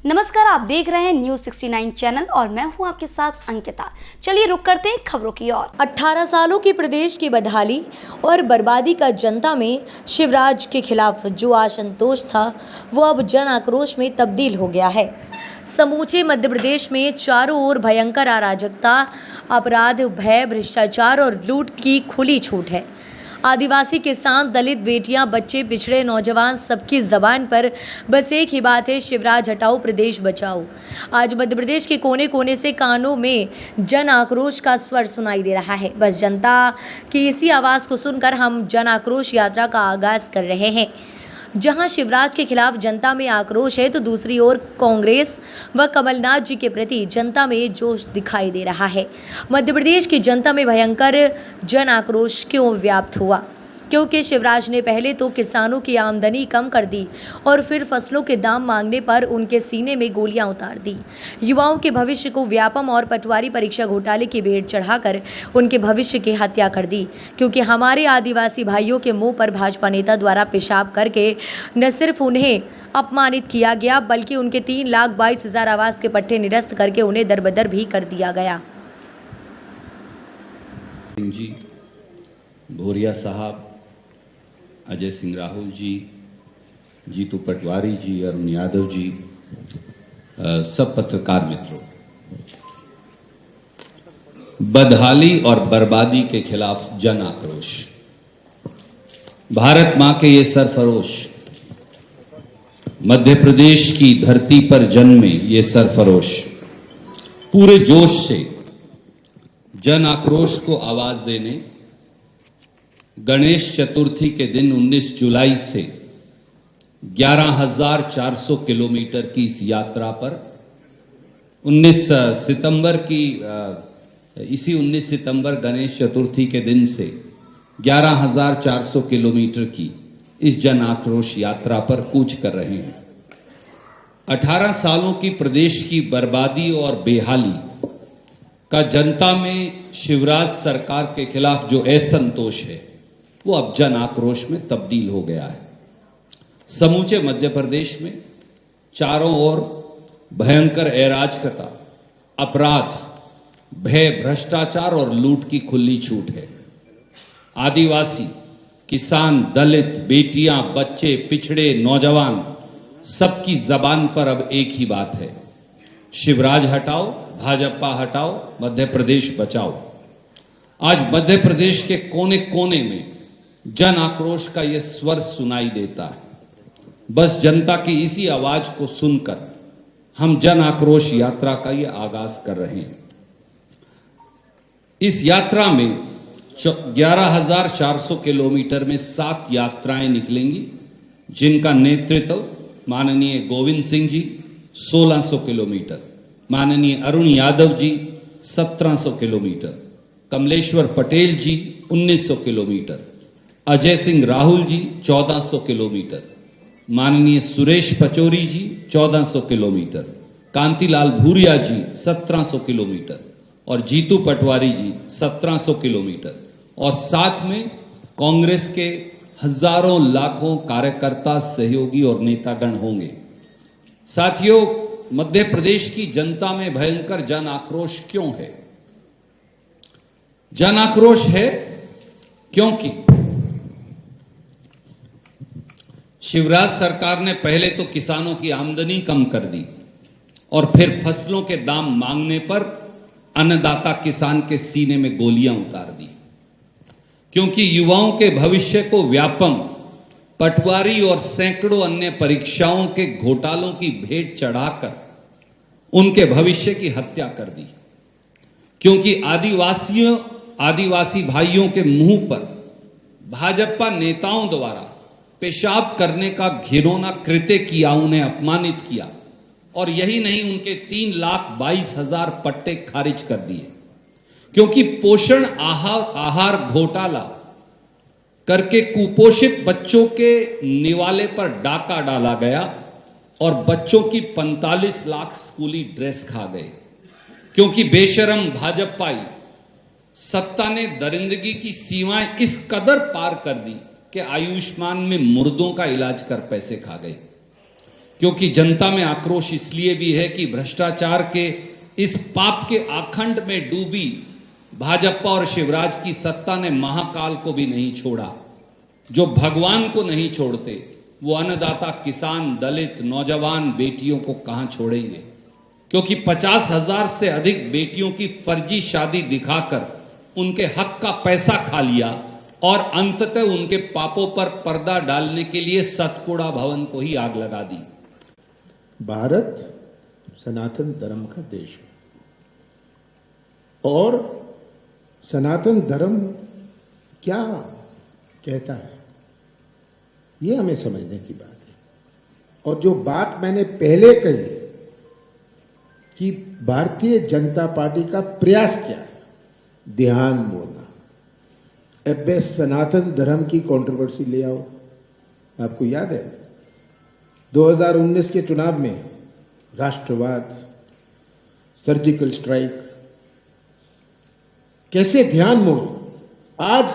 नमस्कार, आप देख रहे हैं न्यूज 69 चैनल और मैं हूं आपके साथ अंकिता। चलिए रुक करते हैं खबरों की ओर। 18 सालों की प्रदेश की बदहाली और बर्बादी का जनता में शिवराज के खिलाफ जो असंतोष था वो अब जन आक्रोश में तब्दील हो गया है। समूचे मध्य प्रदेश में चारों ओर भयंकर अराजकता, अपराध, भय, भ्रष्टाचार और लूट की खुली छूट है। आदिवासी, किसान, दलित, बेटियां, बच्चे, पिछड़े, नौजवान, सबकी जबान पर बस एक ही बात है, शिवराज हटाओ, प्रदेश बचाओ। आज मध्य प्रदेश के कोने कोने से कानों में जन आक्रोश का स्वर सुनाई दे रहा है। बस जनता की इसी आवाज़ को सुनकर हम जन आक्रोश यात्रा का आगाज कर रहे हैं। जहां शिवराज के खिलाफ जनता में आक्रोश है तो दूसरी ओर कांग्रेस व कमलनाथ जी के प्रति जनता में जोश दिखाई दे रहा है। मध्य प्रदेश की जनता में भयंकर जन आक्रोश क्यों व्याप्त हुआ? क्योंकि शिवराज ने पहले तो किसानों की आमदनी कम कर दी और फिर फसलों के दाम मांगने पर उनके सीने में गोलियां उतार दी। युवाओं के भविष्य को व्यापम और पटवारी परीक्षा घोटाले की भेंट चढ़ाकर उनके भविष्य की हत्या कर दी। क्योंकि हमारे आदिवासी भाइयों के मुंह पर भाजपा नेता द्वारा पेशाब करके न सिर्फ उन्हें अपमानित किया गया बल्कि उनके 3,22,000 आवास के पट्टे निरस्त करके उन्हें दरबदर भी कर दिया गया। जी, भोरिया साहब, अजय सिंह राहुल जी, जीतू पटवारी जी, अरुण यादव जी, सब पत्रकार मित्रों, बदहाली और बर्बादी के खिलाफ जन आक्रोश। भारत मां के ये सरफरोश, मध्य प्रदेश की धरती पर जन्मे ये सरफरोश पूरे जोश से जन आक्रोश को आवाज देने गणेश चतुर्थी के दिन 19 जुलाई से 11,400 किलोमीटर की इस यात्रा पर 19 सितंबर गणेश चतुर्थी के दिन से 11,400 किलोमीटर की इस जन आक्रोश यात्रा पर कूच कर रहे हैं। 18 सालों की प्रदेश की बर्बादी और बेहाली का जनता में शिवराज सरकार के खिलाफ जो असंतोष है वो अब जन आक्रोश में तब्दील हो गया है। समूचे मध्य प्रदेश में चारों ओर भयंकर अराजकता, अपराध, भय, भ्रष्टाचार और लूट की खुली छूट है। आदिवासी, किसान, दलित, बेटियां, बच्चे, पिछड़े, नौजवान, सबकी जबान पर अब एक ही बात है, शिवराज हटाओ, भाजपा हटाओ, मध्य प्रदेश बचाओ। आज मध्य प्रदेश के कोने कोने में जन आक्रोश का यह स्वर सुनाई देता है। बस जनता की इसी आवाज को सुनकर हम जन आक्रोश यात्रा का यह आगाज कर रहे हैं। इस यात्रा में 11,400 किलोमीटर में 7 यात्राएं निकलेंगी, जिनका नेतृत्व माननीय गोविंद सिंह जी 1600 किलोमीटर, माननीय अरुण यादव जी 1700 किलोमीटर, कमलेश्वर पटेल जी 1900 किलोमीटर, अजय सिंह राहुल जी 1400 किलोमीटर, माननीय सुरेश पचौरी जी 1400 किलोमीटर, कांतिलाल भूरिया जी 1700 किलोमीटर और जीतू पटवारी जी 1700 किलोमीटर और साथ में कांग्रेस के हजारों लाखों कार्यकर्ता, सहयोगी और नेतागण होंगे। साथियों, मध्य प्रदेश की जनता में भयंकर जन आक्रोश क्यों है? जन आक्रोश है क्योंकि शिवराज सरकार ने पहले तो किसानों की आमदनी कम कर दी और फिर फसलों के दाम मांगने पर अन्नदाता किसान के सीने में गोलियां उतार दी। क्योंकि युवाओं के भविष्य को व्यापम, पटवारी और सैकड़ों अन्य परीक्षाओं के घोटालों की भेंट चढ़ाकर उनके भविष्य की हत्या कर दी। क्योंकि आदिवासी भाइयों के मुंह पर भाजपा नेताओं द्वारा पेशाब करने का घिनौना कृत्य किया, उन्हें अपमानित किया और यही नहीं, उनके 3,22,000 पट्टे खारिज कर दिए। क्योंकि पोषण आहार घोटाला करके कुपोषित बच्चों के निवाले पर डाका डाला गया और बच्चों की 45 लाख स्कूली ड्रेस खा गए। क्योंकि बेशरम भाजपाई सत्ता ने दरिंदगी की सीमाएं इस कदर पार कर दी कि आयुष्मान में मुर्दों का इलाज कर पैसे खा गए। क्योंकि जनता में आक्रोश इसलिए भी है कि भ्रष्टाचार के इस पाप के आखंड में डूबी भाजपा और शिवराज की सत्ता ने महाकाल को भी नहीं छोड़ा। जो भगवान को नहीं छोड़ते वो अन्नदाता, किसान, दलित, नौजवान, बेटियों को कहां छोड़ेंगे? क्योंकि 50,000 से अधिक बेटियों की फर्जी शादी दिखाकर उनके हक का पैसा खा लिया और अंततः उनके पापों पर पर्दा डालने के लिए सतपुड़ा भवन को ही आग लगा दी। भारत सनातन धर्म का देश है और सनातन धर्म क्या कहता है ये हमें समझने की बात है। और जो बात मैंने पहले कही कि भारतीय जनता पार्टी का प्रयास क्या है, ध्यान मोड़ना। अब वे सनातन धर्म की कंट्रोवर्सी ले आओ। आपको याद है 2019 के चुनाव में राष्ट्रवाद, सर्जिकल स्ट्राइक, कैसे ध्यान मोड़ो। आज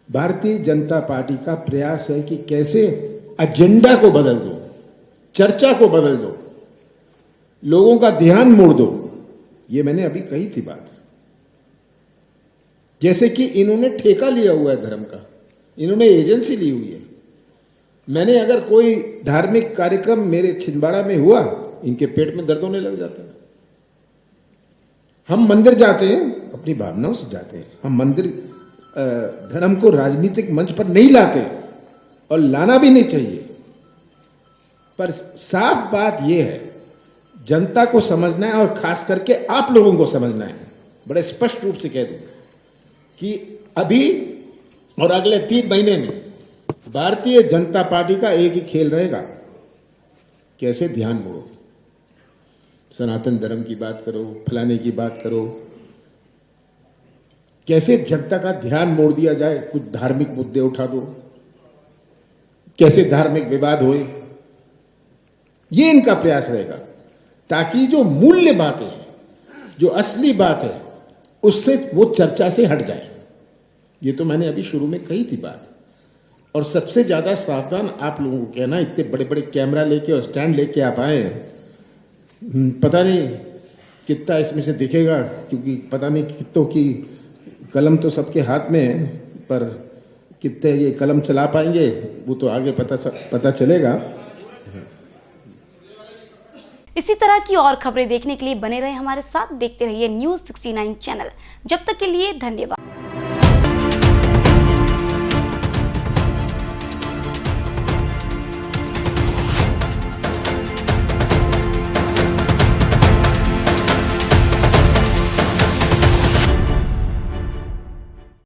भारतीय जनता पार्टी का प्रयास है कि कैसे एजेंडा को बदल दो, चर्चा को बदल दो, लोगों का ध्यान मोड़ दो। ये मैंने अभी कही थी बात। जैसे कि इन्होंने ठेका लिया हुआ है धर्म का, इन्होंने एजेंसी ली हुई है। मैंने अगर कोई धार्मिक कार्यक्रम मेरे छिंदवाड़ा में हुआ, इनके पेट में दर्द होने लग जाता है। हम मंदिर जाते हैं अपनी भावनाओं से जाते हैं। हम मंदिर धर्म को राजनीतिक मंच पर नहीं लाते और लाना भी नहीं चाहिए। पर साफ बात यह है, जनता को समझना है और खास करके आप लोगों को समझना है। बड़े स्पष्ट रूप से कह दूं कि अभी और अगले 3 महीने में भारतीय जनता पार्टी का एक ही खेल रहेगा, कैसे ध्यान मोड़ो। सनातन धर्म की बात करो, फलाने की बात करो, कैसे जनता का ध्यान मोड़ दिया जाए। कुछ धार्मिक मुद्दे उठा दो, कैसे धार्मिक विवाद होए, ये इनका प्रयास रहेगा। ताकि जो मूल्य बातें हैं, जो असली बात है, उससे वो चर्चा से हट जाए। ये तो मैंने अभी शुरू में कही थी बात। और सबसे ज्यादा सावधान आप लोगों को कहना, इतने बड़े बड़े कैमरा लेके और स्टैंड लेके आप आए हैं, पता नहीं कितना इसमें से दिखेगा, क्योंकि पता नहीं कितनों की कलम तो सबके हाथ में है, पर कितने ये कलम चला पाएंगे वो तो आगे पता चलेगा। इसी तरह की और खबरें देखने के लिए बने रहे हमारे साथ, देखते रहिए न्यूज़ 69 चैनल। जब तक के लिए धन्यवाद।